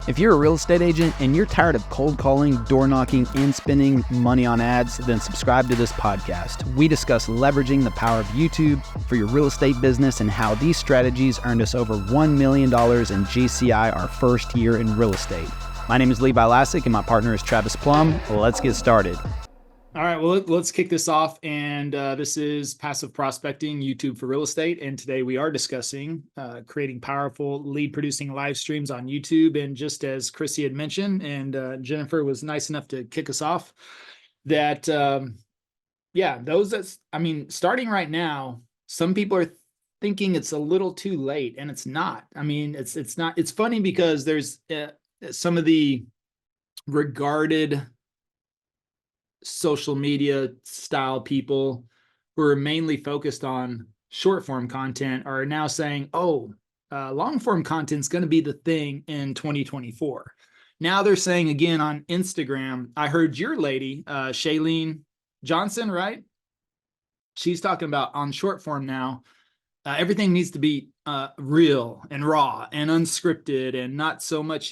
If you're a real estate agent and you're tired of cold calling, door knocking, and spending money on ads, then subscribe to this podcast. We discuss leveraging the power of YouTube for your real estate business and how these strategies earned us over $1 million in GCI our first year in real estate. My name is Levi Lascsak and my partner is Travis Plumb. Let's get started. All right, well, let's kick this off. And this is Passive Prospecting, YouTube for Real Estate. And today we are discussing creating powerful lead producing live streams on YouTube. And just as Chrissy had mentioned, and Jennifer was nice enough to kick us off, that, starting right now, some people are thinking it's a little too late, and it's not. I mean, it's not. It's funny because there's some of the regarded social media style people who are mainly focused on short form content are now saying, long form content is going to be the thing in 2024. Now they're saying again on Instagram, I heard your lady, Shailene Johnson, right? She's talking about on short form now, everything needs to be real and raw and unscripted and not so much,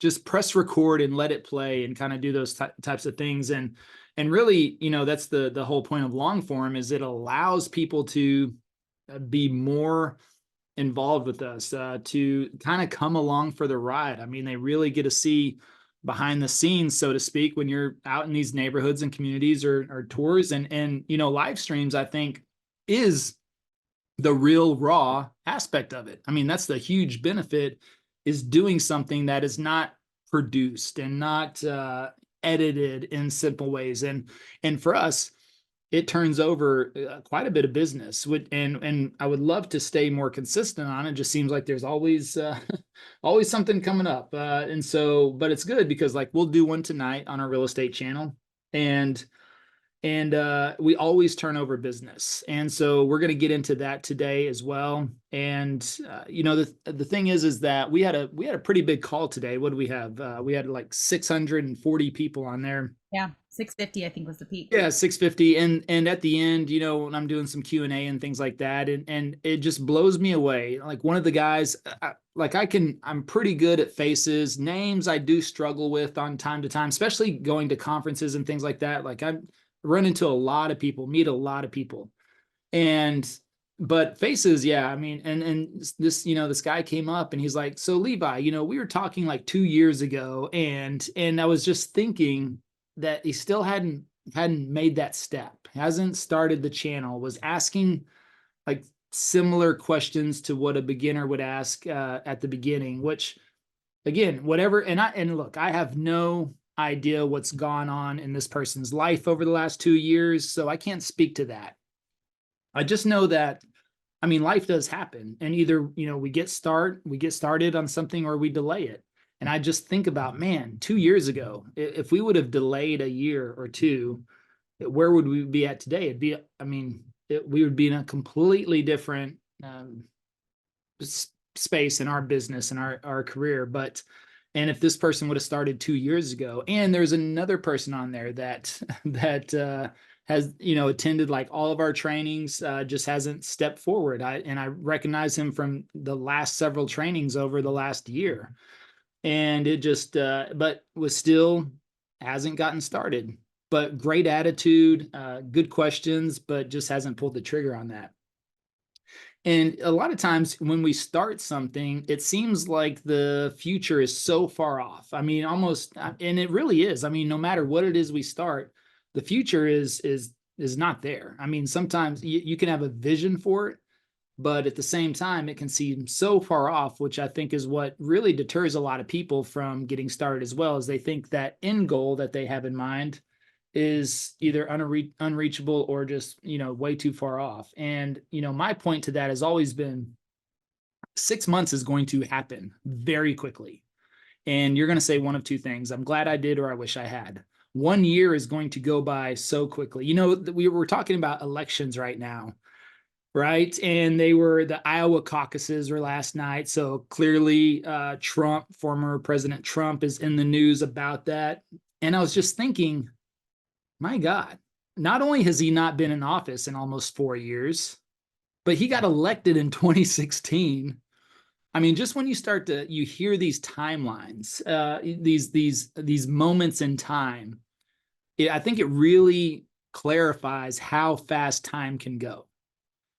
just press record and let it play and kind of do those types of things. And really, that's the whole point of long form, is it allows people to be more involved with us, to kind of come along for the ride. I mean, they really get to see behind the scenes, so to speak, when you're out in these neighborhoods and communities or tours and live streams, I think is the real raw aspect of it. I mean, that's the huge benefit, is doing something that is not produced and not edited in simple ways. And for us, it turns over quite a bit of business. And I would love to stay more consistent on it. It just seems like there's always always something coming up. But it's good because like we'll do one tonight on our real estate channel, and we always turn over business. And so we're going to get into that today as well. And, the thing is that we had a pretty big call today. What do we have? We had like 640 people on there. Yeah. 650, I think, was the peak. Yeah. 650. And at the end, when I'm doing some Q&A and things like that, and it just blows me away. Like one of the guys, I'm pretty good at faces. Names I do struggle with on time to time, especially going to conferences and things like that. Like I'm run into a lot of people, meet a lot of people, but faces, yeah. I mean, and this, this guy came up and he's like, so Levi, we were talking like 2 years ago, and I was just thinking that he still hadn't made that step, hasn't started the channel, was asking like similar questions to what a beginner would ask at the beginning, which again, whatever. And look, I have no idea what's gone on in this person's life over the last 2 years, so I can't speak to that. I just know that, I mean, life does happen, and either we get started on something or we delay it. And I just think about, man, 2 years ago, if we would have delayed a year or two, where would we be at today? We would be in a completely different space in our business and our career. And if this person would have started 2 years ago, and there's another person on there that has attended like all of our trainings, just hasn't stepped forward. I recognize him from the last several trainings over the last year, and it just but was still hasn't gotten started. But great attitude, good questions, but just hasn't pulled the trigger on that. And a lot of times when we start something, it seems like the future is so far off. I mean, almost, and it really is. I mean, no matter what it is we start, the future is not there. I mean, sometimes you can have a vision for it, but at the same time, it can seem so far off, which I think is what really deters a lot of people from getting started as well, as they think that end goal that they have in mind is either unreachable or just, way too far off. And, my point to that has always been 6 months is going to happen very quickly. And you're going to say one of two things: I'm glad I did, or I wish I had. 1 year is going to go by so quickly. We were talking about elections right now, right? And the Iowa caucuses were last night. So clearly Trump, former President Trump, is in the news about that. And I was just thinking, my God, not only has he not been in office in almost 4 years, but he got elected in 2016. I mean, just when you start to, you hear these timelines, these moments in time, I think it really clarifies how fast time can go.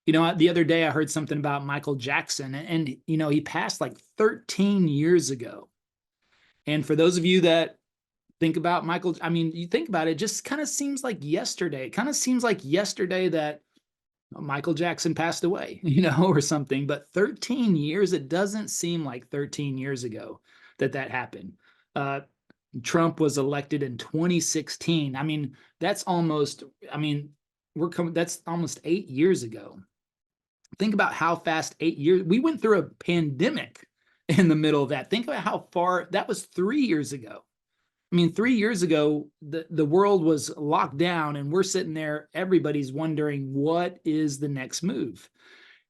You know, the other day I heard something about Michael Jackson, and you know, he passed like 13 years ago. And for those of you that think about Michael, I mean, you think about it, just kind of seems like yesterday. It kind of seems like yesterday that Michael Jackson passed away, you know, or something. But 13 years, it doesn't seem like 13 years ago that happened. Trump was elected in 2016. I mean, that's almost, I mean, that's almost 8 years ago. Think about how fast 8 years, we went through a pandemic in the middle of that. Think about how far, that was 3 years ago. I mean, 3 years ago, the world was locked down and we're sitting there, everybody's wondering what is the next move.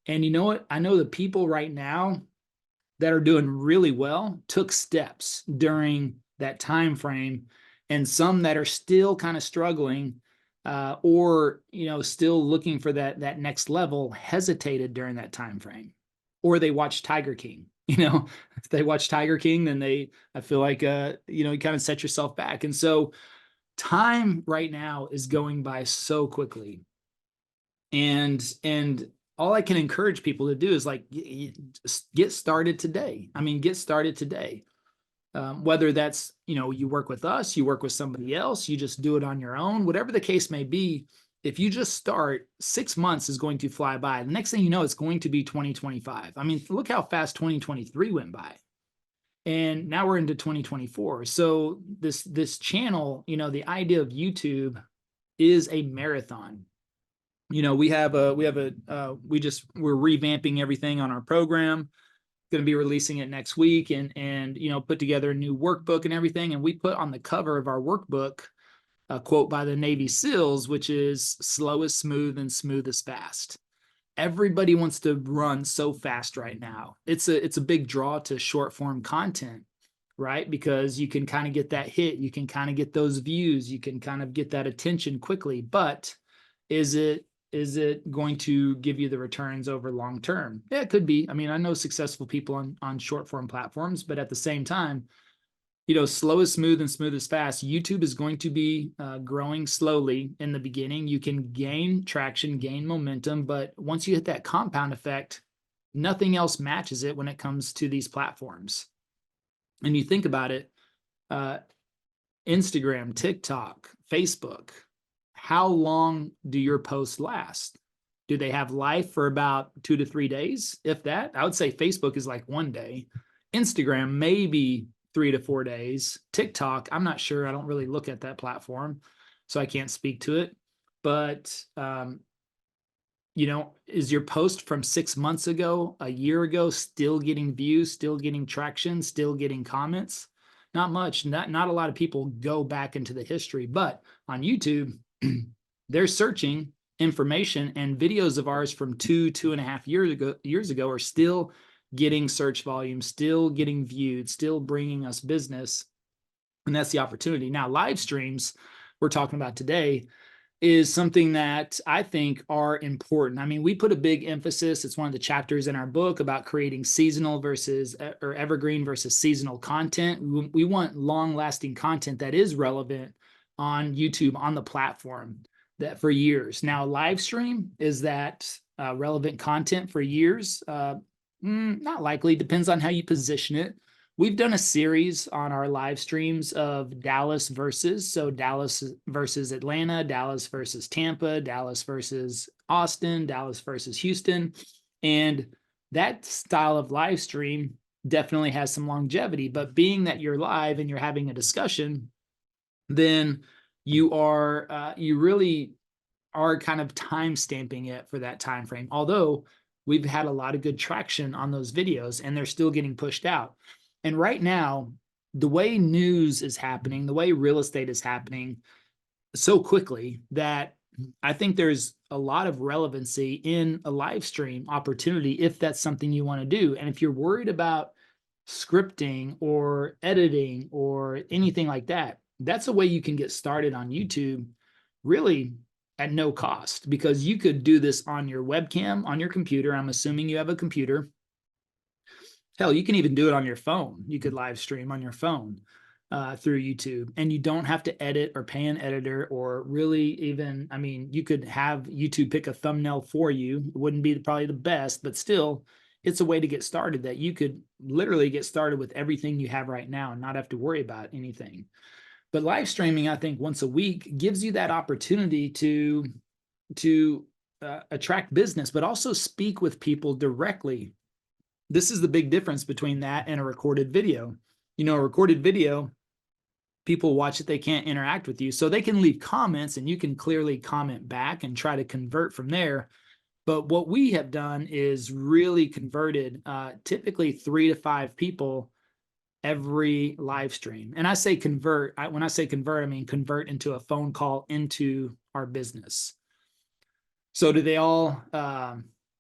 And you know what? I know the people right now that are doing really well took steps during that time frame, and some that are still kind of struggling or, you know, still looking for that next level hesitated during that time frame, or they watched Tiger King. You know, if they watch Tiger King, then I feel like, you know, you kind of set yourself back. And so time right now is going by so quickly. And all I can encourage people to do is like, get started today. I mean, get started today. Whether that's, you know, you work with us, you work with somebody else, you just do it on your own, whatever the case may be. If you just start, 6 months is going to fly by. The next thing you know, it's going to be 2025. I mean, look how fast 2023 went by. And now we're into 2024. So this channel, you know, the idea of YouTube is a marathon. You know, we're revamping everything on our program. Going to be releasing it next week, and you know, put together a new workbook and everything. And we put on the cover of our workbook a quote by the Navy SEALs, which is slow is smooth and smooth is fast. Everybody wants to run so fast right now. It's a big draw to short form content, right? Because you can kind of get that hit, you can kind of get those views, you can kind of get that attention quickly. But is it going to give you the returns over long term? Yeah, it could be. I mean, I know successful people on short form platforms, but at the same time, you know, slow is smooth and smooth is fast. YouTube is going to be growing slowly in the beginning. You can gain traction, gain momentum, but once you hit that compound effect, nothing else matches it when it comes to these platforms. And you think about it, Instagram, TikTok, Facebook, how long do your posts last? Do they have life for about 2 to 3 days? If that, I would say Facebook is like 1 day. Instagram, maybe 3 to 4 days. TikTok, I'm not sure. I don't really look at that platform, so I can't speak to it. But, you know, is your post from 6 months ago, a year ago, still getting views, still getting traction, still getting comments? Not much. Not a lot of people go back into the history. But on YouTube, they're searching information, and videos of ours from 2.5 years ago are still getting search volume, still getting viewed, still bringing us business. And that's the opportunity. Now, live streams we're talking about today is something that I think are important. I mean, we put a big emphasis, it's one of the chapters in our book about creating seasonal versus or evergreen versus seasonal content. We want long-lasting content that is relevant on YouTube, on the platform, that for years. Now, live stream, is that relevant content for years? Not likely. Depends on how you position it. We've done a series on our live streams of Dallas versus, so Dallas versus Atlanta, Dallas versus Tampa, Dallas versus Austin, Dallas versus Houston. And that style of live stream definitely has some longevity. But being that you're live and you're having a discussion, then you really are kind of time stamping it for that time frame. Although we've had a lot of good traction on those videos and they're still getting pushed out. And right now, the way news is happening, the way real estate is happening so quickly, that I think there's a lot of relevancy in a live stream opportunity if that's something you want to do. And if you're worried about scripting or editing or anything like that, that's a way you can get started on YouTube really at no cost, because you could do this on your webcam, on your computer. I'm assuming you have a computer. Hell, you can even do it on your phone. You could live stream on your phone through YouTube, and you don't have to edit or pay an editor or really even, I mean, you could have YouTube pick a thumbnail for you. It wouldn't be probably the best, but still, it's a way to get started that you could literally get started with everything you have right now and not have to worry about anything. But live streaming, I think once a week gives you that opportunity to attract business, but also speak with people directly. This is the big difference between that and a recorded video. You know, a recorded video, people watch it, they can't interact with you. So they can leave comments and you can clearly comment back and try to convert from there. But what we have done is really converted typically 3 to 5 people every live stream. And I say convert, when I say convert, I mean convert into a phone call into our business. So do they all,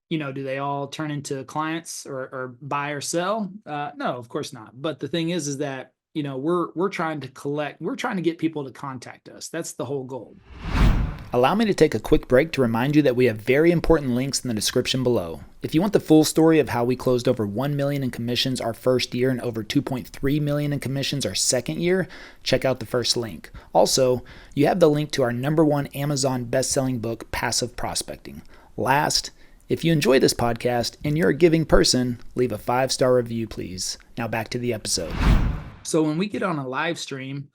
do they all turn into clients or buy or sell? No, of course not. But the thing is that, we're trying to get people to contact us. That's the whole goal. Allow me to take a quick break to remind you that we have very important links in the description below. If you want the full story of how we closed over $1 million in commissions our first year and over $2.3 million in commissions our second year, check out the first link. Also, you have the link to our #1 Amazon best-selling book, Passive Prospecting. Last, if you enjoy this podcast and you're a giving person, leave a 5-star review, please. Now back to the episode. So when we get on a live stream,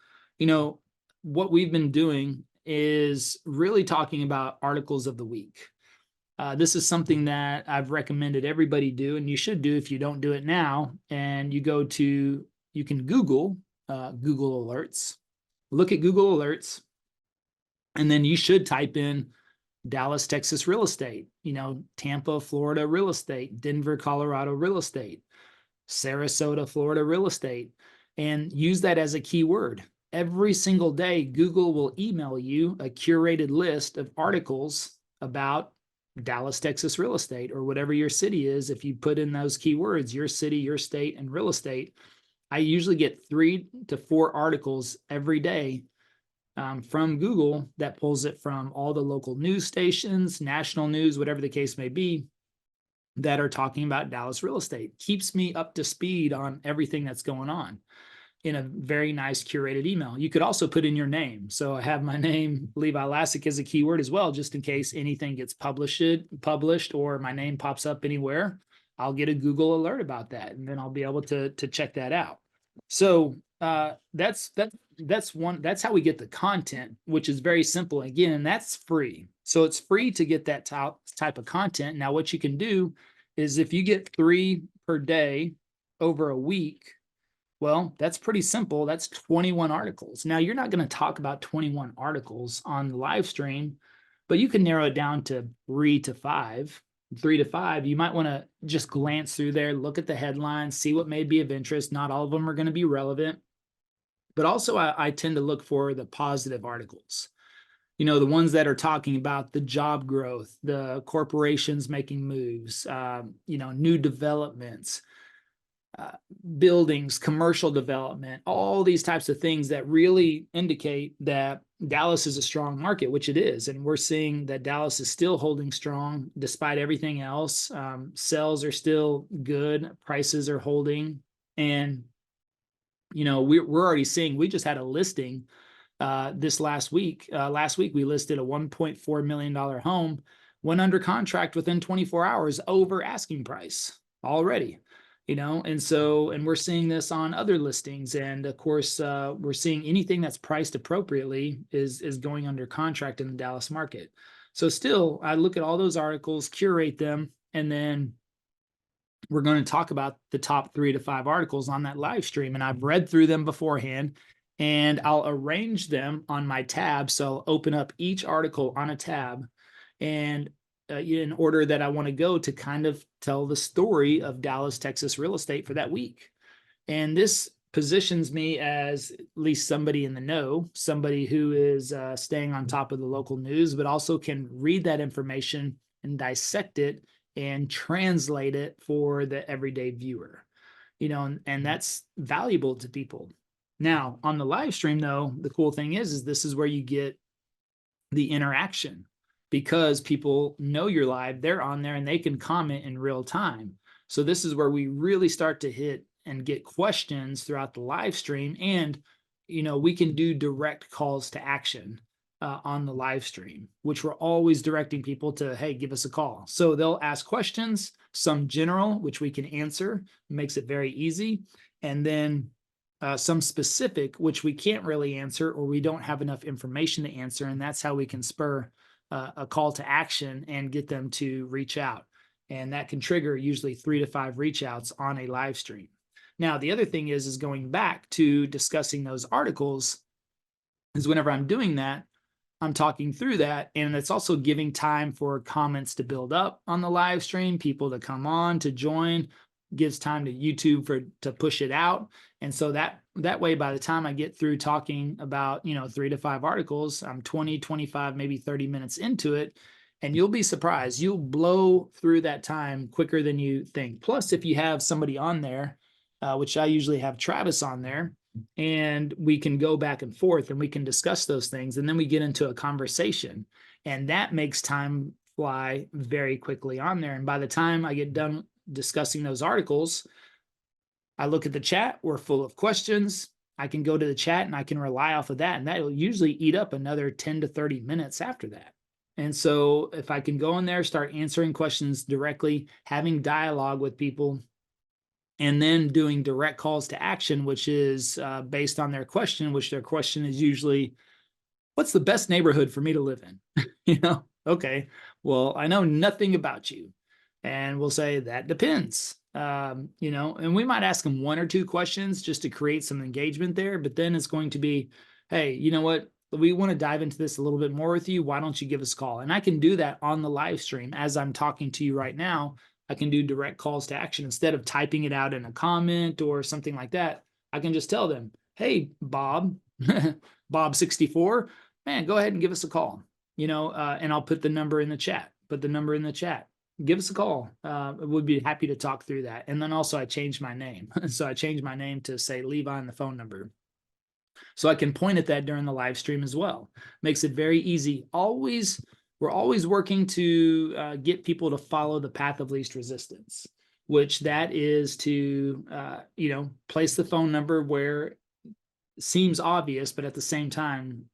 what we've been doing is really talking about articles of the week. This is something that I've recommended everybody do, and you should do if you don't do it now. And you can Google Google Alerts, look at Google Alerts, and then you should type in Dallas, Texas real estate, Tampa, Florida real estate, Denver, Colorado real estate, Sarasota, Florida real estate, and use that as a keyword. Every single day, Google will email you a curated list of articles about Dallas, Texas real estate, or whatever your city is. If you put in those keywords, your city, your state, and real estate, I usually get 3 to 4 articles every day from Google that pulls it from all the local news stations, national news, whatever the case may be, that are talking about Dallas real estate. Keeps me up to speed on everything that's going on in a very nice curated email. You could also put in your name. So I have my name, Levi Lascsak, as a keyword as well, just in case anything gets published or my name pops up anywhere. I'll get a Google alert about that, and then I'll be able to check that out. So that's how we get the content, which is very simple. Again, and that's free. So it's free to get that type of content. Now, what you can do is if you get 3 per day over a week, well, that's pretty simple. That's 21 articles. Now, you're not going to talk about 21 articles on the live stream, but you can narrow it down to 3 to 5. 3 to 5, you might want to just glance through there, look at the headlines, see what may be of interest. Not all of them are going to be relevant, but also I tend to look for the positive articles. The ones that are talking about the job growth, the corporations making moves, new developments, buildings, commercial development, all these types of things that really indicate that Dallas is a strong market, which it is. And we're seeing that Dallas is still holding strong despite everything else. Sales are still good. Prices are holding. And, we're already seeing, we just had a listing this last week. Last week, we listed a $1.4 million home, went under contract within 24 hours over asking price already. And we're seeing this on other listings. And of course, we're seeing anything that's priced appropriately is going under contract in the Dallas market. So still, I look at all those articles, curate them, and then we're going to talk about the top 3 to 5 articles on that live stream. And I've read through them beforehand, and I'll arrange them on my tab. So I'll open up each article on a tab, and in order that I want to go to kind of tell the story of Dallas, Texas real estate for that week. And this positions me as at least somebody in the know, somebody who is staying on top of the local news, but also can read that information and dissect it and translate it for the everyday viewer, and that's valuable to people. Now, on the live stream, though, the cool thing is this is where you get the interaction. Because people know you're live, they're on there and they can comment in real time. So this is where we really start to hit and get questions throughout the live stream. And, we can do direct calls to action on the live stream, which we're always directing people to, hey, give us a call. So they'll ask questions, some general, which we can answer, makes it very easy. And then some specific, which we can't really answer, or we don't have enough information to answer. And that's how we can spur a call to action and get them to reach out. And that can trigger usually 3 to 5 reach outs on a live stream. Now, the other thing is going back to discussing those articles is whenever I'm doing that, I'm talking through that, and it's also giving time for comments to build up on the live stream, people to come on, to join, gives time to YouTube to push it out. And so that way, by the time I get through talking about, 3 to 5 articles, I'm 20, 25, maybe 30 minutes into it. And you'll be surprised. You'll blow through that time quicker than you think. Plus, if you have somebody on there, which I usually have Travis on there, and we can go back and forth and we can discuss those things. And then we get into a conversation, and that makes time fly very quickly on there. And by the time I get done discussing those articles, I look at the chat, we're full of questions. I can go to the chat and I can rely off of that. And that will usually eat up another 10 to 30 minutes after that. And so if I can go in there, start answering questions directly, having dialogue with people, and then doing direct calls to action, which is based on their question, which their question is usually, what's the best neighborhood for me to live in? Okay, well, I know nothing about you. And we'll say that depends, and we might ask them 1 or 2 questions just to create some engagement there. But then it's going to be, hey, you know what? We want to dive into this a little bit more with you. Why don't you give us a call? And I can do that on the live stream as I'm talking to you right now. I can do direct calls to action instead of typing it out in a comment or something like that. I can just tell them, hey, Bob, Bob 64, man, go ahead and give us a call, and I'll put the number in the chat, give us a call. We'd be happy to talk through that. And then also I changed my name. So I changed my name to say Levi and the phone number. So I can point at that during the live stream as well. Makes it very easy. We're always working to get people to follow the path of least resistance, which that is to, place the phone number where it seems obvious, but at the same time,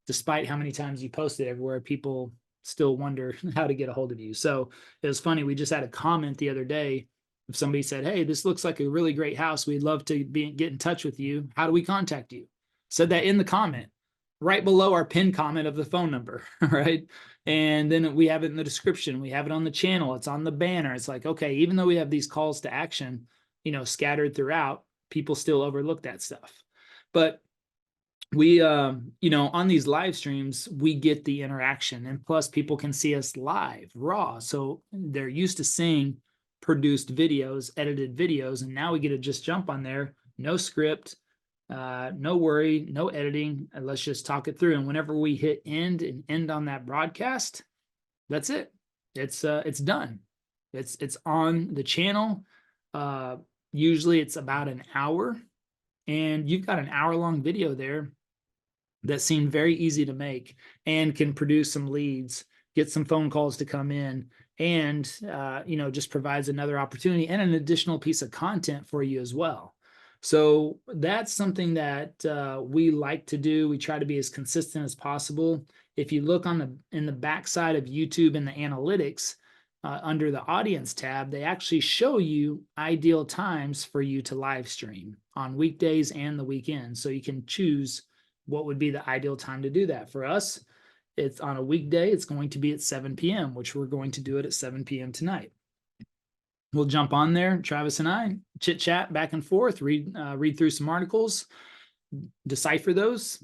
despite how many times you post it everywhere, people still wonder how to get a hold of you. So it was funny. We just had a comment the other day. If somebody said, hey, this looks like a really great house, we'd love to get in touch with you. How do we contact you? Said that in the comment, right below our pinned comment of the phone number, right? And then we have it in the description. We have it on the channel. It's on the banner. It's like, okay, even though we have these calls to action, scattered throughout, people still overlook that stuff. But we, on these live streams, we get the interaction, and plus people can see us live, raw. So they're used to seeing produced videos, edited videos, and now we get to just jump on there, no script, no worry, no editing. Let's just talk it through. And whenever we hit end on that broadcast, that's it. It's done. It's on the channel. Usually it's about an hour, and you've got an hour-long video there that seemed very easy to make and can produce some leads, get some phone calls to come in, and just provides another opportunity and an additional piece of content for you as well. So that's something that we like to do. We try to be as consistent as possible. If you look in the backside of YouTube in the analytics, under the audience tab, they actually show you ideal times for you to live stream on weekdays and the weekend. So you can choose what would be the ideal time to do that. For us, it's on a weekday, it's going to be at 7 p.m., which we're going to do it at 7 p.m. tonight. We'll jump on there, Travis and I, chit chat back and forth, read through some articles, decipher those,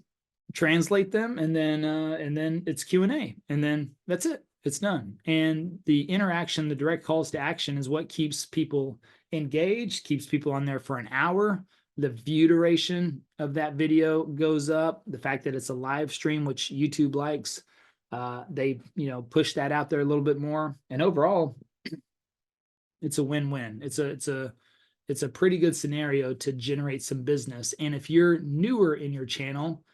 translate them, and then it's Q&A, and then that's it. It's done. And the interaction, the direct calls to action, is what keeps people engaged, keeps people on there for an hour. The view duration of that video goes up. The fact that it's a live stream, which YouTube likes, they push that out there a little bit more. And overall, it's a win-win. It's a pretty good scenario to generate some business. And if you're newer in your channel,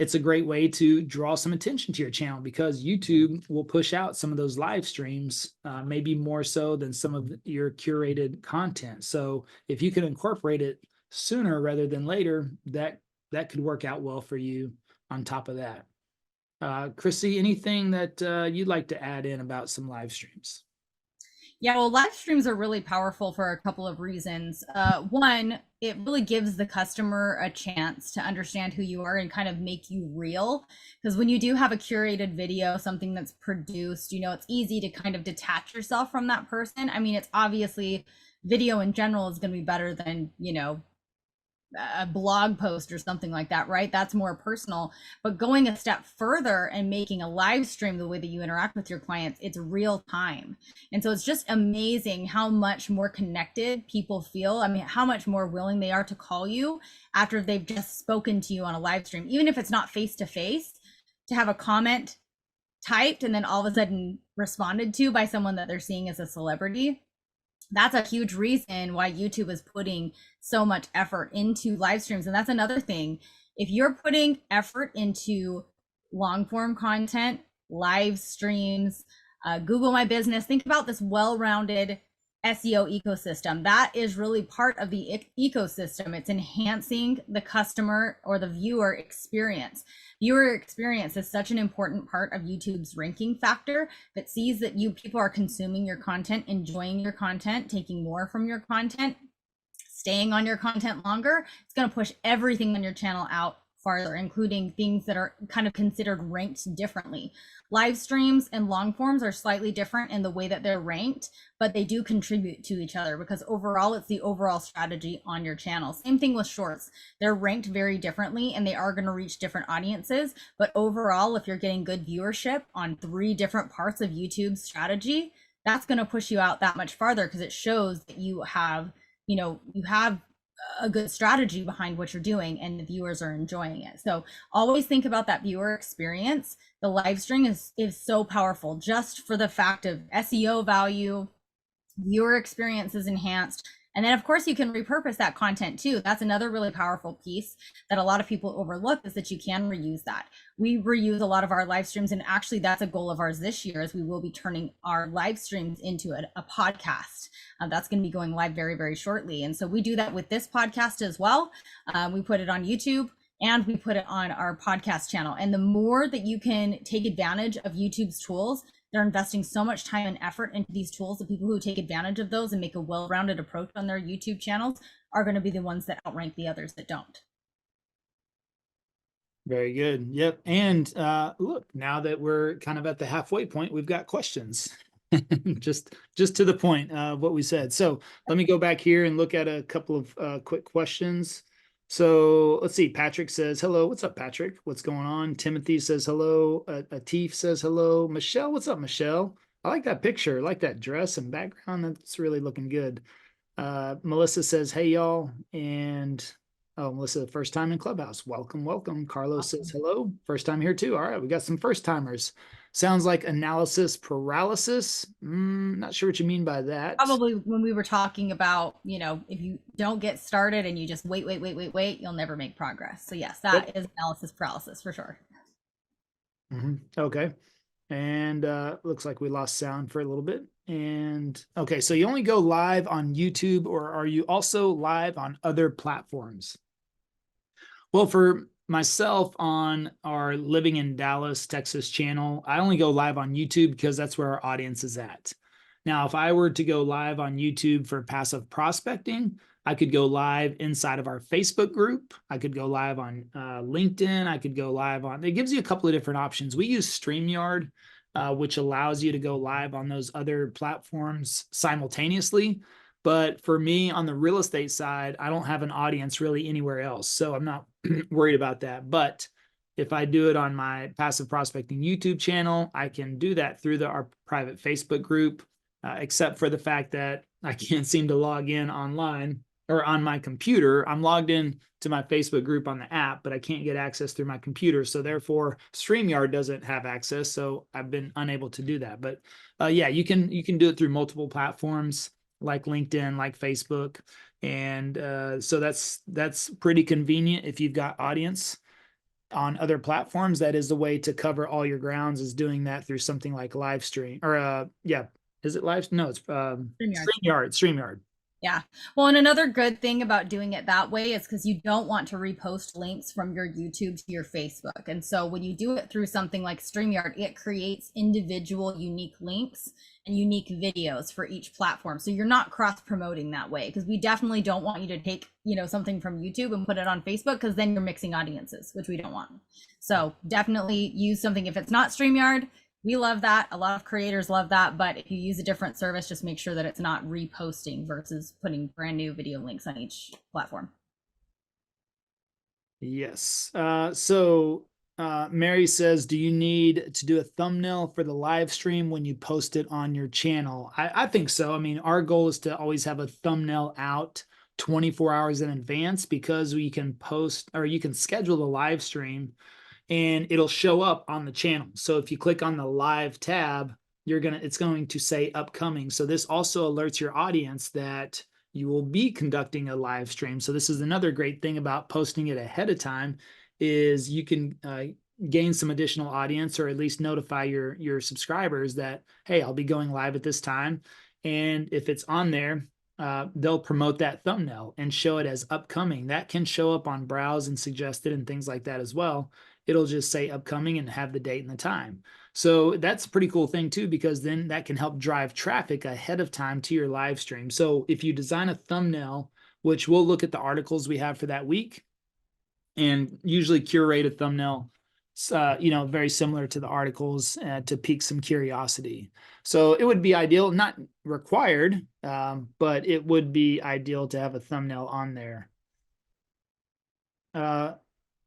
it's a great way to draw some attention to your channel, because YouTube will push out some of those live streams, maybe more so than some of your curated content. So if you can incorporate it sooner rather than later, that could work out well for you on top of that. Chrissy, anything that you'd like to add in about some live streams? Yeah, well, live streams are really powerful for a couple of reasons. One, it really gives the customer a chance to understand who you are and kind of make you real. Because when you do have a curated video, something that's produced, it's easy to kind of detach yourself from that person. I mean, it's obviously video in general is going to be better than, a blog post or something like that, right? That's more personal. But going a step further and making a live stream, the way that you interact with your clients, it's real time. And so it's just amazing how much more connected people feel. I mean, how much more willing they are to call you after they've just spoken to you on a live stream, even if it's not face to face, to have a comment typed and then all of a sudden responded to by someone that they're seeing as a celebrity. That's a huge reason why YouTube is putting so much effort into live streams. And that's another thing. If you're putting effort into long form content, live streams, Google My Business, think about this well-rounded SEO ecosystem. That is really part of the ecosystem. It's enhancing the customer or the viewer experience. Viewer experience is such an important part of YouTube's ranking factor that sees that people are consuming your content, enjoying your content, taking more from your content, staying on your content longer. It's going to push everything on your channel out farther, including things that are kind of considered ranked differently. Live streams and long forms are slightly different in the way that they're ranked, but they do contribute to each other because overall it's the overall strategy on your channel. Same thing with shorts. They're ranked very differently and they are going to reach different audiences, but overall, if you're getting good viewership on 3 different parts of YouTube's strategy, that's going to push you out that much farther because it shows that you have a good strategy behind what you're doing and the viewers are enjoying it. So always think about that viewer experience. The live stream is so powerful just for the fact of SEO value, viewer experience is enhanced. And then of course you can repurpose that content too. That's another really powerful piece that a lot of people overlook, is that you can reuse that. We reuse a lot of our live streams, and actually that's a goal of ours this year, is we will be turning our live streams into a podcast. That's going to be going live very, very shortly. And so we do that with this podcast as well. We put it on YouTube and we put it on our podcast channel. And the more that you can take advantage of YouTube's tools, they're investing so much time and effort into these tools. The people who take advantage of those and make a well-rounded approach on their YouTube channels are going to be the ones that outrank the others that don't. Very good. Yep. And look, now that we're kind of at the halfway point, we've got questions. just to the point of what we said. So let me go back here and look at a couple of quick questions. So let's see. Patrick says, hello. What's up, Patrick? What's going on? Timothy says, hello. Atif says, hello. Michelle, what's up, Michelle? I like that picture. I like that dress and background. That's really looking good. Melissa says, hey, y'all. And Melissa, first time in Clubhouse. Welcome, welcome. Carlos says, hello. First time here too. All right, we got some first timers. Sounds like analysis paralysis. Not sure what you mean by that. Probably when we were talking about, if you don't get started and you just wait, you'll never make progress. So yes, that is analysis paralysis for sure. Okay. And looks like we lost sound for a little bit. And okay, so you only go live on YouTube, or are you also live on other platforms? Well, for myself, on our Living in Dallas, Texas channel, I only go live on YouTube because that's where our audience is at. Now, if I were to go live on YouTube for passive prospecting, I could go live inside of our Facebook group. I could go live on LinkedIn. I could go live on, it gives you a couple of different options. We use StreamYard, which allows you to go live on those other platforms simultaneously. But for me, on the real estate side, I don't have an audience really anywhere else. So I'm not worried about that. But if I do it on my passive prospecting YouTube channel, I can do that through our private Facebook group, except for the fact that I can't seem to log in online or on my computer. I'm logged in to my Facebook group on the app, but I can't get access through my computer. So therefore, StreamYard doesn't have access. So I've been unable to do that. But yeah, you can do it through multiple platforms, like LinkedIn, like Facebook. And so that's pretty convenient if you've got audience. on other platforms, that is the way to cover all your grounds, is doing that through something like Livestream or yeah. Is it live? No, it's StreamYard. Yeah. Well, and another good thing about doing it that way is because you don't want to repost links from your YouTube to your Facebook. And so when you do it through something like StreamYard, it creates individual unique links and unique videos for each platform. So you're not cross promoting that way, because we definitely don't want you to take, something from YouTube and put it on Facebook, because then you're mixing audiences, which we don't want. So definitely use something. If it's not StreamYard, we love that. A lot of creators love that. But if you use a different service, just make sure that it's not reposting versus putting brand new video links on each platform. Yes. Mary says, do you need to do a thumbnail for the live stream when you post it on your channel? I think so. I mean, our goal is to always have a thumbnail out 24 hours in advance, because we can post, or you can schedule the live stream and it'll show up on the channel. So if you click on the live tab, it's going to say upcoming. So this also alerts your audience that you will be conducting a live stream. So this is another great thing about posting it ahead of time, is you can gain some additional audience, or at least notify your subscribers that, hey, I'll be going live at this time. And if it's on there, they'll promote that thumbnail and show it as upcoming. That can show up on browse and suggested and things like that as well. It'll just say upcoming and have the date and the time. So that's a pretty cool thing too, because then that can help drive traffic ahead of time to your live stream. So if you design a thumbnail, which we'll look at the articles we have for that week and usually curate a thumbnail, very similar to the articles, to pique some curiosity. So it would be ideal, not required, but it would be ideal to have a thumbnail on there.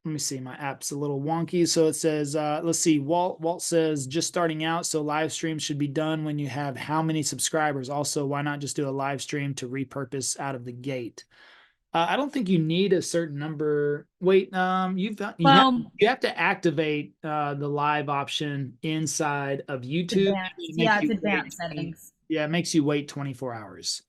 Let me see, my app's a little wonky. So it says, let's see, Walt says, just starting out, so live streams should be done when you have how many subscribers? Also, why not just do a live stream to repurpose out of the gate? I don't think you need a certain number. Wait, you have to activate the live option inside of YouTube. It's advanced settings. Yeah, it makes you wait 24 hours.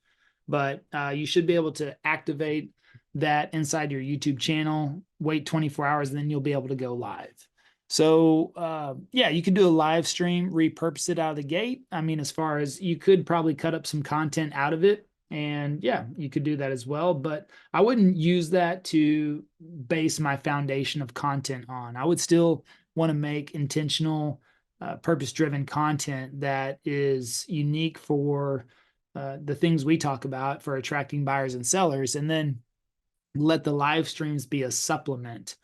But you should be able to activate that inside your YouTube channel, wait 24 hours, and then you'll be able to go live. So yeah, you can do a live stream, repurpose it out of the gate. I mean, as far as you could probably cut up some content out of it, and yeah, you could do that as well. But I wouldn't use that to base my foundation of content on. I would still want to make intentional, purpose-driven content that is unique for the things we talk about for attracting buyers and sellers, and then let the live streams be a supplement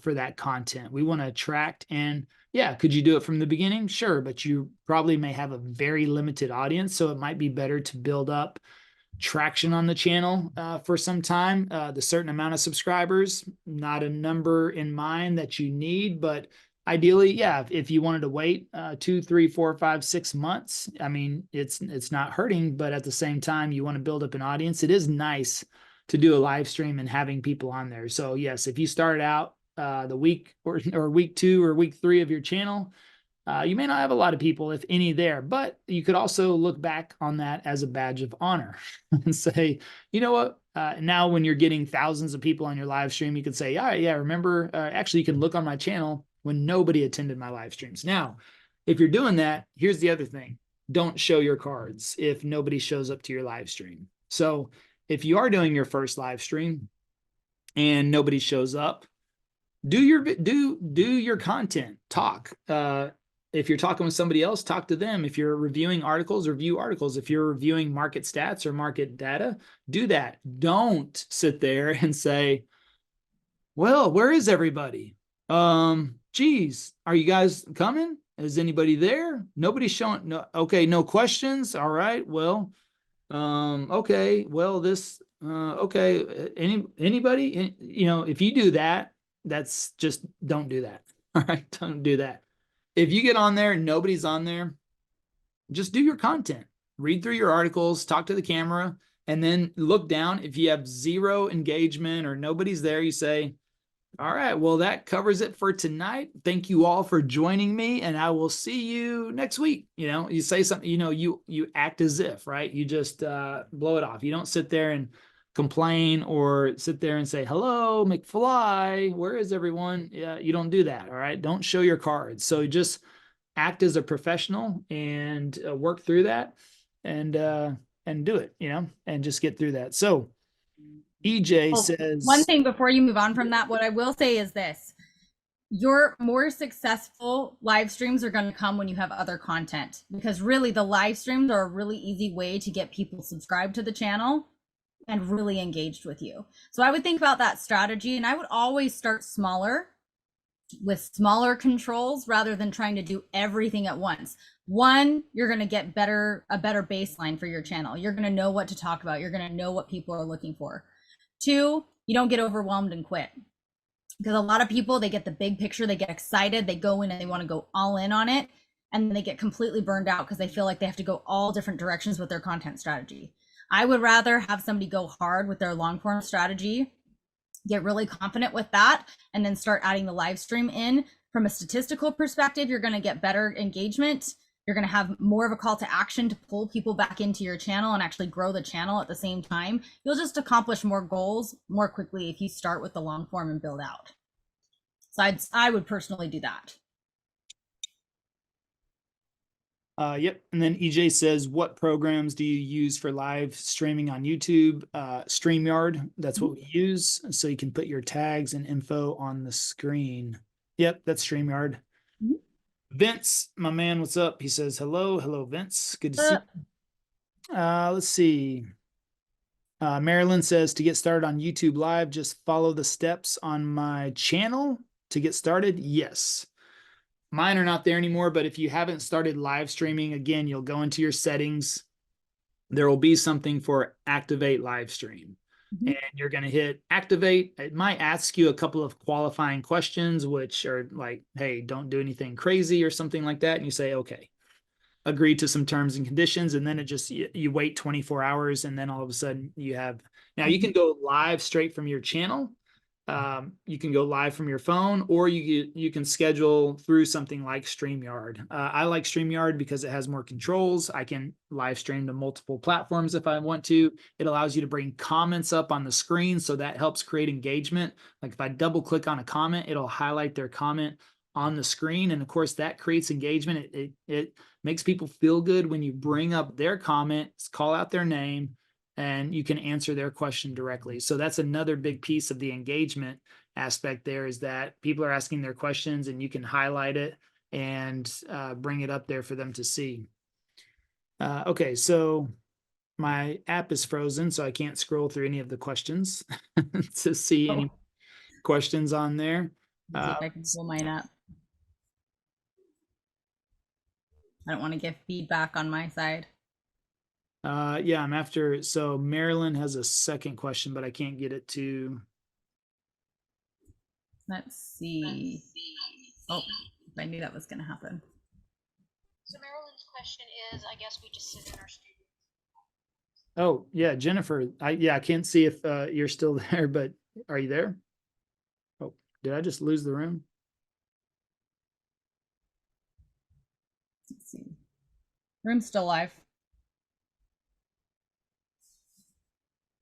for that content. We want to attract, and yeah, could you do it from the beginning? Sure, but you probably may have a very limited audience, so it might be better to build up traction on the channel for some time, the certain amount of subscribers, not a number in mind that you need, but ideally, yeah, if you wanted to wait 2, 3, 4, 5, 6 months, I mean, it's not hurting, but at the same time, you want to build up an audience. It is nice to do a live stream and having people on there. So yes, if you start out the week or week 2 or week 3 of your channel, you may not have a lot of people, if any, there, but you could also look back on that as a badge of honor and say, you know what, now when you're getting thousands of people on your live stream, you could say, all right, yeah, remember, actually you can look on my channel when nobody attended my live streams. Now, if you're doing that, here's the other thing. Don't show your cards if nobody shows up to your live stream. So if you are doing your first live stream and nobody shows up, do your content. Talk. If you're talking with somebody else, talk to them. If you're reviewing articles, review articles. If you're reviewing market stats or market data, do that. Don't sit there and say, well, where is everybody? Geez, are you guys coming? Is anybody there? Nobody's showing. No. Okay. No questions. All right. Well, okay, well, this, okay, anybody, if you do that, that's just, don't do that. All right. Don't do that. If you get on there and nobody's on there, just do your content, read through your articles, talk to the camera, and then look down. If you have 0 engagement or nobody's there, you say, all right, well, that covers it for tonight. Thank you all for joining me, and I will see you next week. You say something, you act as if, right? You just blow it off. You don't sit there and complain or sit there and say, hello, McFly, where is everyone? Yeah, you don't do that. All right. Don't show your cards. So just act as a professional and work through that and do it, and just get through that. So EJ says, one thing before you move on from that, what I will say is this: your more successful live streams are going to come when you have other content, because really the live streams are a really easy way to get people subscribed to the channel and really engaged with you. So I would think about that strategy, and I would always start smaller with smaller controls rather than trying to do everything at once. One, you're going to get a better baseline for your channel. You're going to know what to talk about. You're going to know what people are looking for. Two, you don't get overwhelmed and quit. Because a lot of people, they get the big picture, they get excited, they go in and they want to go all in on it, and then they get completely burned out because they feel like they have to go all different directions with their content strategy. I would rather have somebody go hard with their long form strategy, get really confident with that, and then start adding the live stream in. From a statistical perspective, you're going to get better engagement. You're going to have more of a call to action to pull people back into your channel and actually grow the channel at the same time. You'll just accomplish more goals more quickly if you start with the long form and build out. So I would personally do that. Yep. And then EJ says, what programs do you use for live streaming on YouTube? StreamYard, that's what we use. So you can put your tags and info on the screen. Yep, that's StreamYard. Mm-hmm. Vince, my man, what's up? He says, hello. Hello, Vince. Good to see you. Let's see. Marilyn says, to get started on YouTube Live, just follow the steps on my channel to get started. Yes. Mine are not there anymore, but if you haven't started live streaming, again, you'll go into your settings. There will be something for activate live stream. Mm-hmm. And you're going to hit activate. It might ask you a couple of qualifying questions, which are like, hey, don't do anything crazy or something like that. And you say, okay, agree to some terms and conditions. And then it just, you wait 24 hours. And then all of a sudden you have, now you can go live straight from your channel. You can go live from your phone, or you can schedule through something like StreamYard. I like StreamYard because it has more controls. I can live stream to multiple platforms if I want to. It allows you to bring comments up on the screen, so that helps create engagement. Like if I double click on a comment, it'll highlight their comment on the screen, and of course that creates engagement. It makes people feel good when you bring up their comment, call out their name, and you can answer their question directly. So that's another big piece of the engagement aspect there, is that people are asking their questions and you can highlight it and bring it up there for them to see. Okay, so my app is frozen, so I can't scroll through any of the questions to see any questions on there. See if I can pull mine up. I don't want to give feedback on my side. Yeah, I'm after. So Marilyn has a second question, but I can't get it to. Let's see. Oh, I knew that was going to happen. So Marilyn's question is, I guess we just sit in our studio. Oh, yeah, Jennifer. I can't see if you're still there, but are you there? Oh, did I just lose the room? Let's see. Room's still live.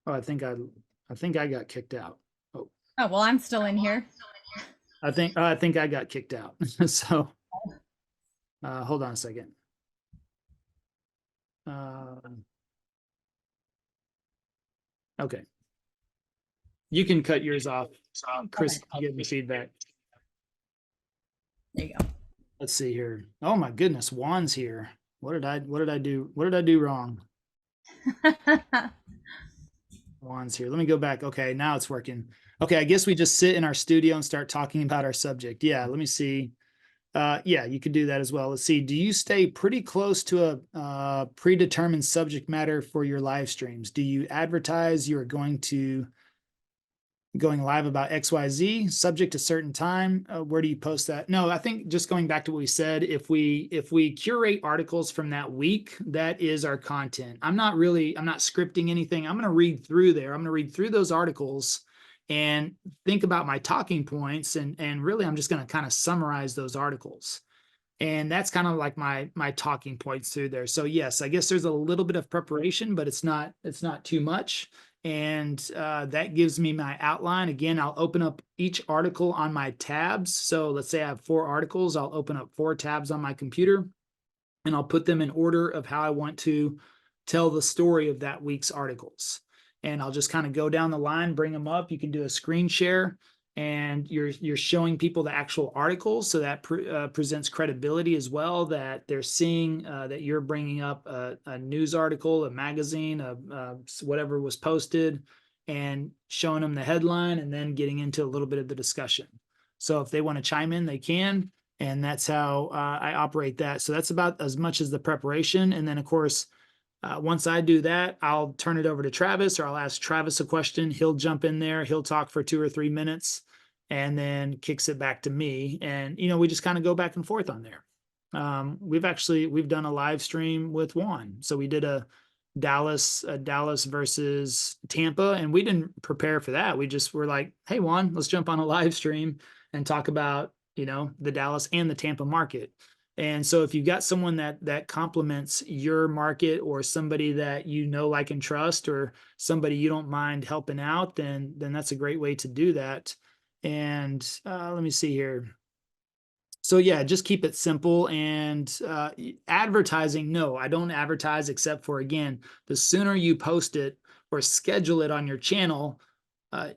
Oh, I think I got kicked out. Oh, well, I'm still in here. I think I got kicked out. So hold on a second. Okay. You can cut yours off. Chris, give me feedback. There you go. Let's see here. Oh my goodness, Juan's here. What did I do? What did I do wrong? Juan's here. Let me go back. Okay, now it's working. Okay, I guess we just sit in our studio and start talking about our subject. Yeah, let me see. Yeah, you could do that as well. Let's see. Do you stay pretty close to a predetermined subject matter for your live streams? Do you advertise you are going live about XYZ subject to certain time? Where do you post that? No, I think just going back to what we said, if we curate articles from that week, that is our content. I'm not scripting anything. I'm going to read through there. I'm going to read through those articles and think about my talking points. And really, I'm just going to kind of summarize those articles. And that's kind of like my talking points through there. So yes, I guess there's a little bit of preparation, but it's not too much. And that gives me my outline. Again, I'll open up each article on my tabs. So let's say I have 4 articles. I'll open up 4 tabs on my computer, and I'll put them in order of how I want to tell the story of that week's articles. And I'll just kind of go down the line, bring them up. You can do a screen share, and you're showing people the actual articles, so that presents credibility as well, that they're seeing that you're bringing up a news article, a magazine, whatever was posted, and showing them the headline, and then getting into a little bit of the discussion. So if they want to chime in, they can, and that's how I operate that. So that's about as much as the preparation. And then of course, once I do that, I'll turn it over to Travis, or I'll ask Travis a question. He'll jump in there. He'll talk for 2 or 3 minutes and then kicks it back to me. And, we just kind of go back and forth on there. We've done a live stream with Juan. So we did a Dallas versus Tampa, and we didn't prepare for that. We just were like, hey, Juan, let's jump on a live stream and talk about, the Dallas and the Tampa market. And so if you've got someone that complements your market, or somebody that like and trust, or somebody you don't mind helping out, then that's a great way to do that. And let me see here. So yeah, just keep it simple. And advertising, no, I don't advertise, except for, again, the sooner you post it or schedule it on your channel,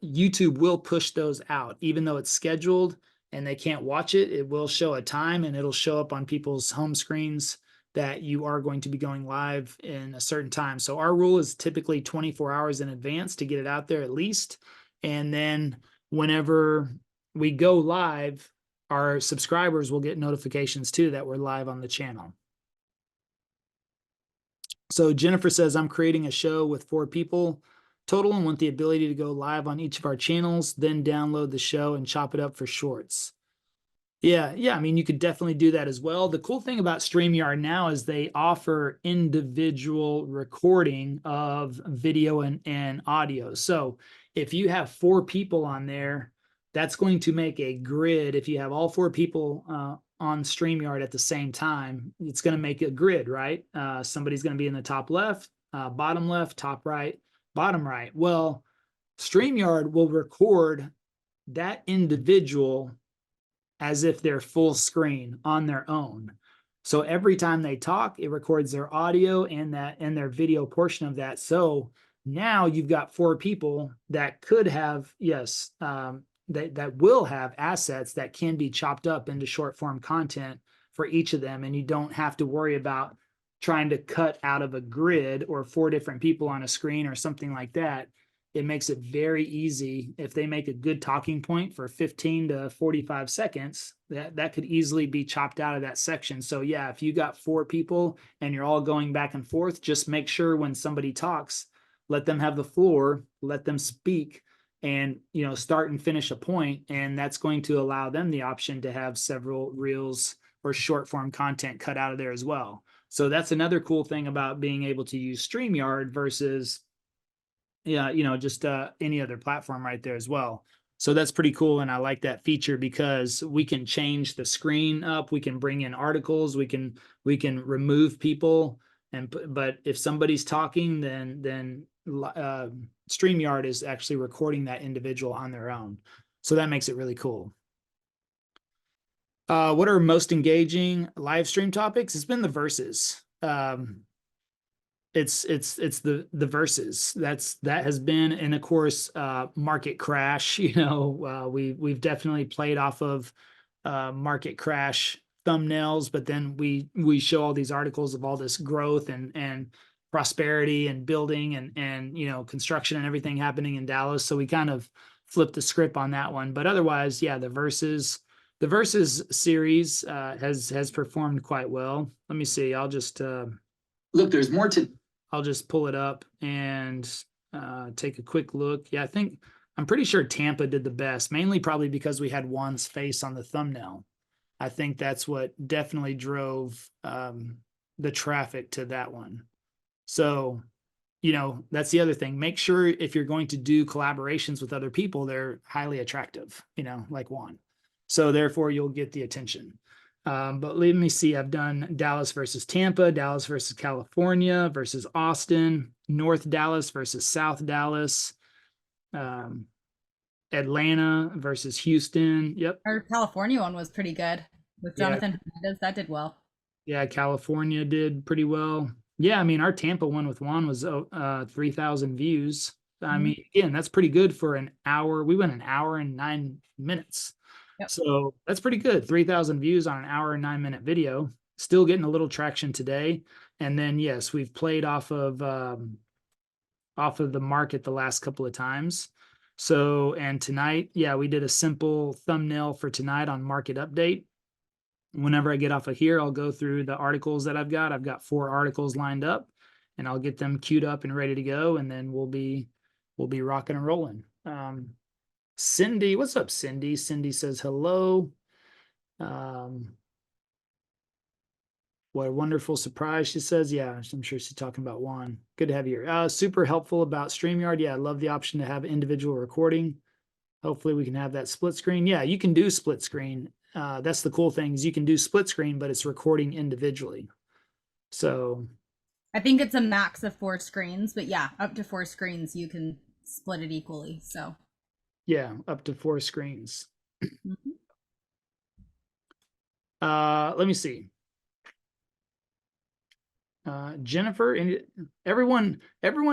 YouTube will push those out. Even though it's scheduled and they can't watch it, it will show a time, and it'll show up on people's home screens that you are going to be going live in a certain time. So our rule is typically 24 hours in advance to get it out there at least. And then whenever we go live, our subscribers will get notifications too that we're live on the channel. So Jennifer says, I'm creating a show with 4 people total and want the ability to go live on each of our channels, then download the show and chop it up for shorts. Yeah. I mean, you could definitely do that as well. The cool thing about StreamYard now is they offer individual recording of video and audio. So if you have 4 people on there, that's going to make a grid. If you have all 4 people on StreamYard at the same time, it's going to make a grid, right? Somebody's going to be in the top left, bottom left, top right, bottom right. Well, StreamYard will record that individual as if they're full screen on their own. So every time they talk, it records their audio and their video portion of that. So now you've got 4 people that could have, yes, that will have assets that can be chopped up into short form content for each of them. And you don't have to worry about trying to cut out of a grid or 4 different people on a screen or something like that. It makes it very easy. If they make a good talking point for 15 to 45 seconds, that could easily be chopped out of that section. So yeah, if you got 4 people and you're all going back and forth, just make sure when somebody talks, let them have the floor, let them speak, and start and finish a point. And that's going to allow them the option to have several reels or short form content cut out of there as well. So that's another cool thing about being able to use StreamYard versus just any other platform right there as well. So that's pretty cool. And I like that feature because we can change the screen up. We can bring in articles. We can remove people. But if somebody's talking, then StreamYard is actually recording that individual on their own. So that makes it really cool. What are most engaging live stream topics? It's been the verses. It's the verses that has been, and of course, market crash. We've definitely played off of market crash thumbnails, but then we show all these articles of all this growth and prosperity and building and construction and everything happening in Dallas. So we kind of flipped the script on that one. But otherwise, yeah, the verses series has performed quite well. Let me see. I'll just look. There's more to. I'll just pull it up and take a quick look. Yeah, I'm pretty sure Tampa did the best, mainly probably because we had Juan's face on the thumbnail. I think that's what definitely drove the traffic to that one. So, that's the other thing. Make sure if you're going to do collaborations with other people, they're highly attractive, like Juan. So therefore you'll get the attention. But let me see. I've done Dallas versus Tampa, Dallas versus California versus Austin, North Dallas versus South Dallas, Atlanta versus Houston. Yep. Our California one was pretty good with Yeah. Jonathan Hernandez. That did well. Yeah, California did pretty well. Yeah, I mean, our Tampa one with Juan was 3,000 views. I Mhm. mean, again, that's pretty good for an hour. We went an hour and 9 minutes. Yep. So that's pretty good. 3,000 views on an hour and 9 minute video. Still getting a little traction today. And then, yes, we've played off of the market the last couple of times. So, and tonight, yeah, we did a simple thumbnail for tonight on market update. Whenever I get off of here, I'll go through the articles that I've got. I've got 4 articles lined up, and I'll get them queued up and ready to go, and then we'll be rocking and rolling. Cindy, what's up, Cindy? Cindy says hello. What a wonderful surprise, she says. Yeah, I'm sure she's talking about Juan. Good to have you here. Super helpful about StreamYard. Yeah, I love the option to have individual recording. Hopefully we can have that split screen. Yeah, you can do split screen. That's the cool thing is you can do split screen, but it's recording individually. So I think it's a max of 4 screens, but yeah, up to 4 screens, you can split it equally. So yeah, up to 4 screens. Mhm. Let me see. Jennifer and everyone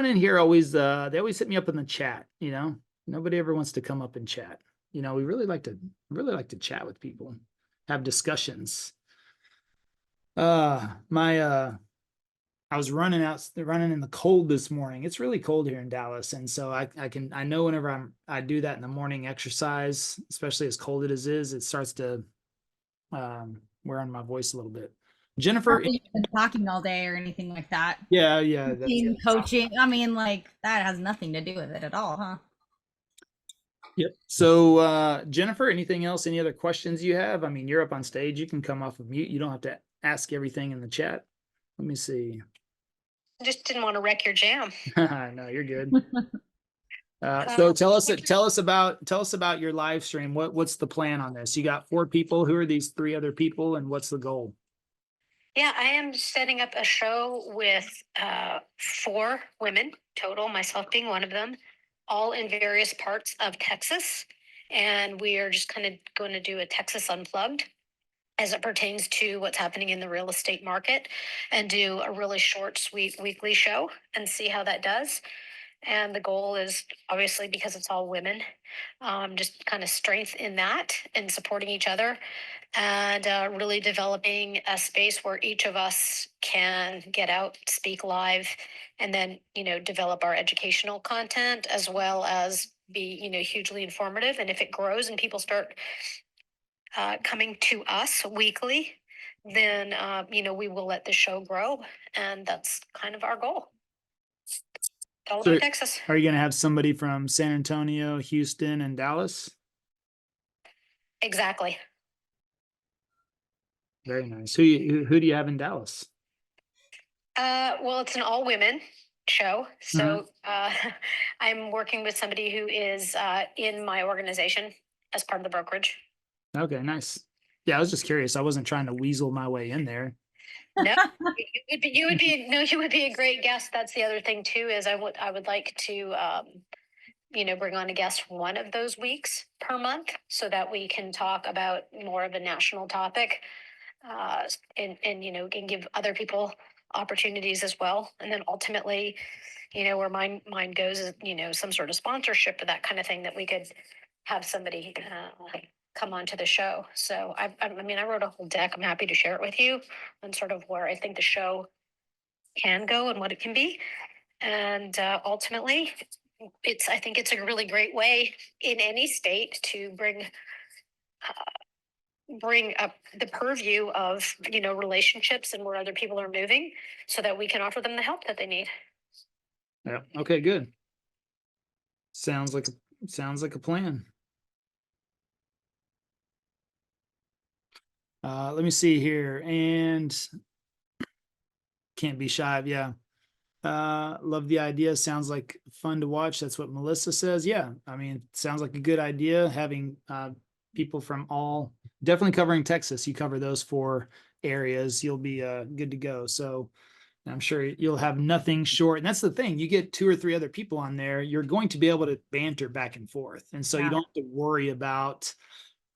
in here always they always hit me up in the chat, you know. Nobody ever wants to come up and chat. You know, we really like to chat with people, have discussions. I was running in the cold this morning. It's really cold here in Dallas, and so I know whenever I do that in the morning exercise, especially as cold as it is, it starts to wear on my voice a little bit. Jennifer, Not that you've been talking all day or anything like that. yeah, Team coaching. I mean, like that has nothing to do with it at all, huh? Yep. So Jennifer, anything else? Any other questions you have? I mean, you're up on stage. You can come off of mute. You don't have to ask everything in the chat. Let me see. I just didn't want to wreck your jam. No, you're good. So tell us about your live stream. What's the plan on this? You got 4 people. Who are these 3 other people, and what's the goal? Yeah, I am setting up a show with 4 women total, myself being one of them, all in various parts of Texas. And we are just kind of going to do a Texas Unplugged as it pertains to what's happening in the real estate market and do a really short, sweet weekly show and see how that does. And the goal is obviously because it's all women, just kind of strength in that and supporting each other and really developing a space where each of us can get out, speak live, and then, develop our educational content as well as be, hugely informative. And if it grows and people start coming to us weekly, then, we will let the show grow. And that's kind of our goal. All So about Texas. are you going to have somebody from San Antonio, Houston, and Dallas? Exactly. Very nice. Who do you have in Dallas? Well, it's an all women show. So I'm working with somebody who is in my organization as part of the brokerage. Okay, nice. Yeah, I was just curious. I wasn't trying to weasel my way in there. No, you would be a great guest. That's the other thing too, is I would like to, bring on a guest one of those weeks per month so that we can talk about more of a national topic, and can give other people opportunities as well. And then ultimately, where mine goes is, some sort of sponsorship or that kind of thing that we could have somebody come onto the show. So I wrote a whole deck. I'm happy to share it with you on sort of where I think the show can go and what it can be. And ultimately, I think it's a really great way in any state to bring up the purview of, relationships and where other people are moving so that we can offer them the help that they need. Yeah. Okay, good. Sounds like a plan. Let me see here. And can't be shy of, yeah. Love the idea. Sounds like fun to watch. That's what Melissa says. Yeah. I mean, sounds like a good idea having people from all, definitely covering Texas. You cover those 4 areas, you'll be good to go. So I'm sure you'll have nothing short. And that's the thing, you get 2 or 3 other people on there, you're going to be able to banter back and forth. And so you don't have to worry about,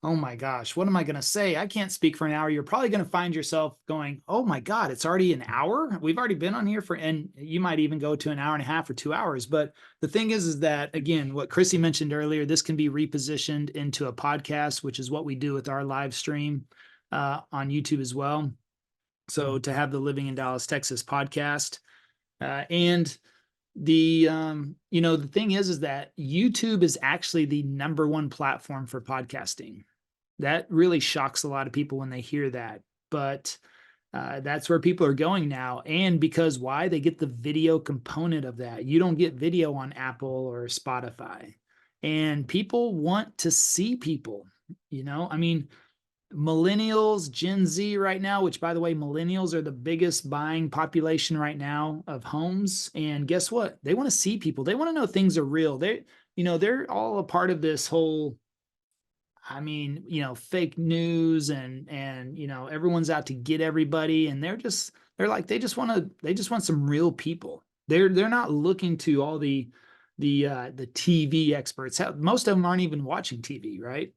oh my gosh, what am I going to say? I can't speak for an hour. You're probably going to find yourself going, oh my God, it's already an hour. We've already been on here and you might even go to an hour and a half or 2 hours. But the thing is that, again, what Chrissy mentioned earlier, this can be repositioned into a podcast, which is what we do with our live stream on YouTube as well. So to have the Living in Dallas, Texas podcast, and the the thing is that YouTube is actually the #1 platform for podcasting. That really shocks a lot of people when they hear that, but that's where people are going now. And because why? They get the video component of that. You don't get video on Apple or Spotify, and people want to see people. I mean, millennials, Gen Z right now, which by the way, millennials are the biggest buying population right now of homes. And guess what? They want to see people. They want to know things are real. They're all a part of this whole, fake news and everyone's out to get everybody. And they just want some real people. They're not looking to all the TV experts. Most of them aren't even watching TV, right?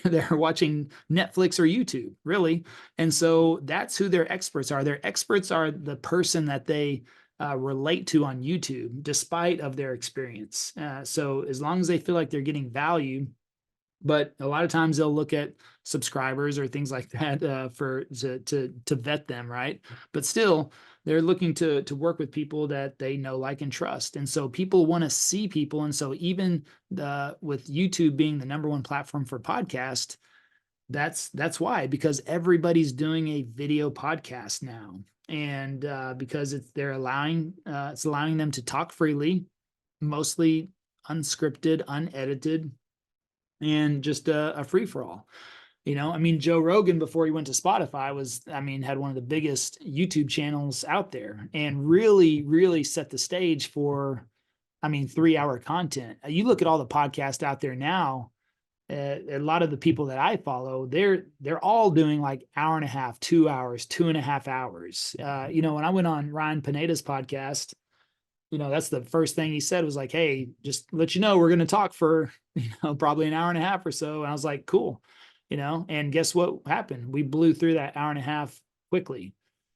They're watching Netflix or YouTube, really. And so that's who their experts are. Their experts are the person that they relate to on YouTube, despite of their experience. So as long as they feel like they're getting value, but a lot of times they'll look at subscribers or things like that to vet them, right? But still, they're looking to work with people that they know, like, and trust. And so people want to see people. And so even with YouTube being the #1 platform for podcast, that's why, because everybody's doing a video podcast now. And because it's allowing them to talk freely, mostly unscripted, unedited, and just a free-for-all. Joe Rogan, before he went to Spotify, had one of the biggest YouTube channels out there and really, really set the stage for, 3-hour content. You look at all the podcasts out there now, a lot of the people that I follow, they're all doing like hour and a half, 2 hours, 2.5 hours. When I went on Ryan Pineda's podcast, that's the first thing he said was like, hey, just let you know, we're going to talk for, probably an hour and a half or so. And I was like, cool. And guess what happened? We blew through that hour and a half quickly.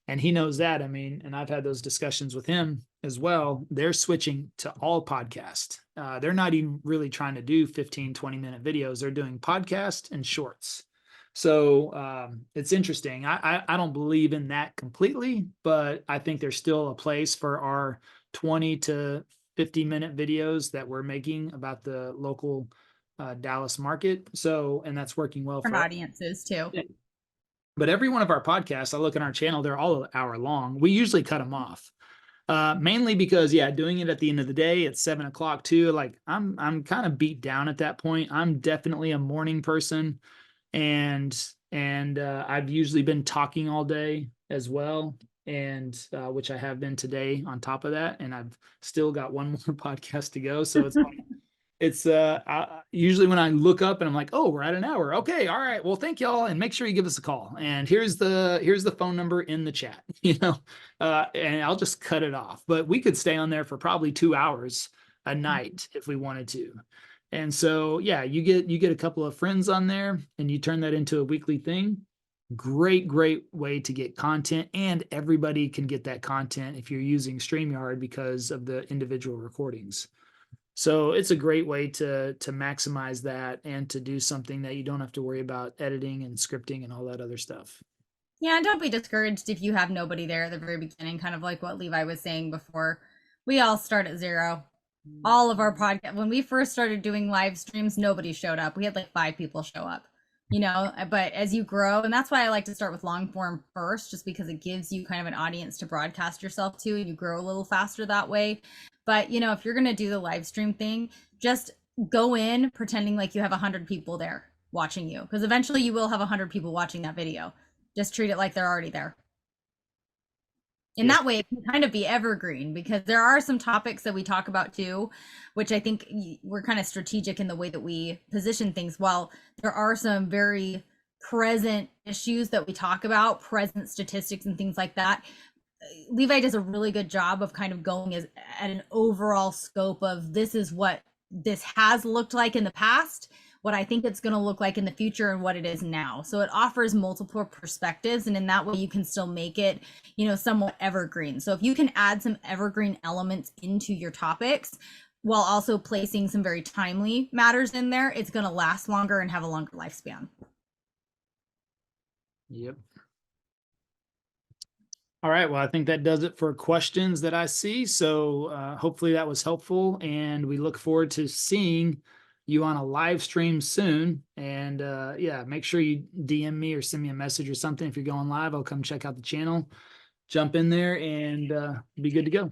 And he knows that. And I've had those discussions with him as well. They're switching to all podcasts. They're not even really trying to do 15, 20-minute videos. They're doing podcasts and shorts. So it's interesting. I don't believe in that completely, but I think there's still a place for our 20 to 50-minute videos that we're making about the local Dallas market. So, and that's working well for audiences too. But every one of our podcasts, I look at our channel, they're all an hour long. We usually cut them off. Mainly because, doing it at the end of the day at 7 o'clock too, like I'm kind of beat down at that point. I'm definitely a morning person, and I've usually been talking all day as well, and which I have been today on top of that, and I've still got one more podcast to go. So it's usually when I look up and I'm like, oh, we're at an hour. Okay. All right. Well, thank y'all. And make sure you give us a call. And here's the phone number in the chat, and I'll just cut it off. But we could stay on there for probably 2 hours a night if we wanted to. And so, you get a couple of friends on there and you turn that into a weekly thing. Great way to get content, and everybody can get that content if you're using StreamYard because of the individual recordings. So it's a great way to maximize that and to do something that you don't have to worry about editing and scripting and all that other stuff. Yeah, and don't be discouraged if you have nobody there at the very beginning, kind of like what Levi was saying before. We all start at zero. All of our podcast, when we first started doing live streams, nobody showed up. We had like 5 people show up, but as you grow, and that's why I like to start with long form first, just because it gives you kind of an audience to broadcast yourself to, and you grow a little faster that way. But, if you're going to do the live stream thing, just go in pretending like you have 100 people there watching you, because eventually you will have 100 people watching that video. Just treat it like they're already there. And that way it can kind of be evergreen, because there are some topics that we talk about too, which I think we're kind of strategic in the way that we position things. While there are some very present issues that we talk about, present statistics and things like that, Levi does a really good job of kind of going at an overall scope of, this is what this has looked like in the past, what I think it's going to look like in the future, and what it is now. So it offers multiple perspectives, and in that way you can still make it, somewhat evergreen. So if you can add some evergreen elements into your topics while also placing some very timely matters in there, it's going to last longer and have a longer lifespan. Yep. All right. Well, I think that does it for questions that I see. So hopefully that was helpful, and we look forward to seeing you on a live stream soon. And yeah, make sure you DM me or send me a message or something. If you're going live, I'll come check out the channel, jump in there, and be good to go.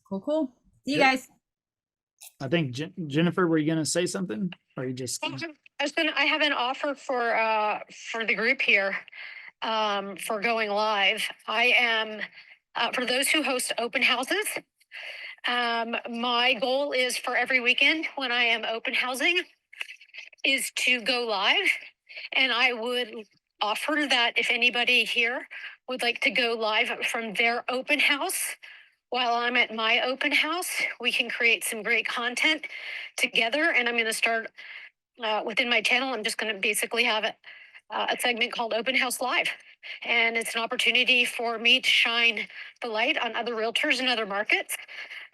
Cool. See you guys. I think Jennifer, were you going to say something, or you just? I have an offer for the group here for going live. I am for those who host open houses. My goal is for every weekend when I am open housing is to go live, and I would offer that if anybody here would like to go live from their open house while I'm at my open house, we can create some great content together. And I'm going to start within my channel. I'm just going to basically have a segment called Open House Live. And it's an opportunity for me to shine the light on other realtors in other markets.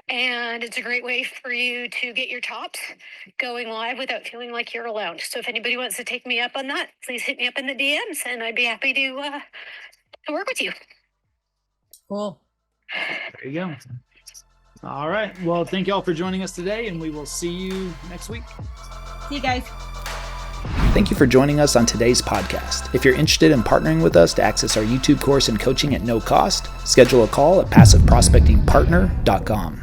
And it's a great way for you to get your tops going live without feeling like you're alone. So if anybody wants to take me up on that, please hit me up in the DMs, and I'd be happy to work with you. Cool. There you go. All right. Well, thank y'all for joining us today, and we will see you next week. See you guys. Thank you for joining us on today's podcast. If you're interested in partnering with us to access our YouTube course and coaching at no cost, schedule a call at passiveprospectingpartner.com.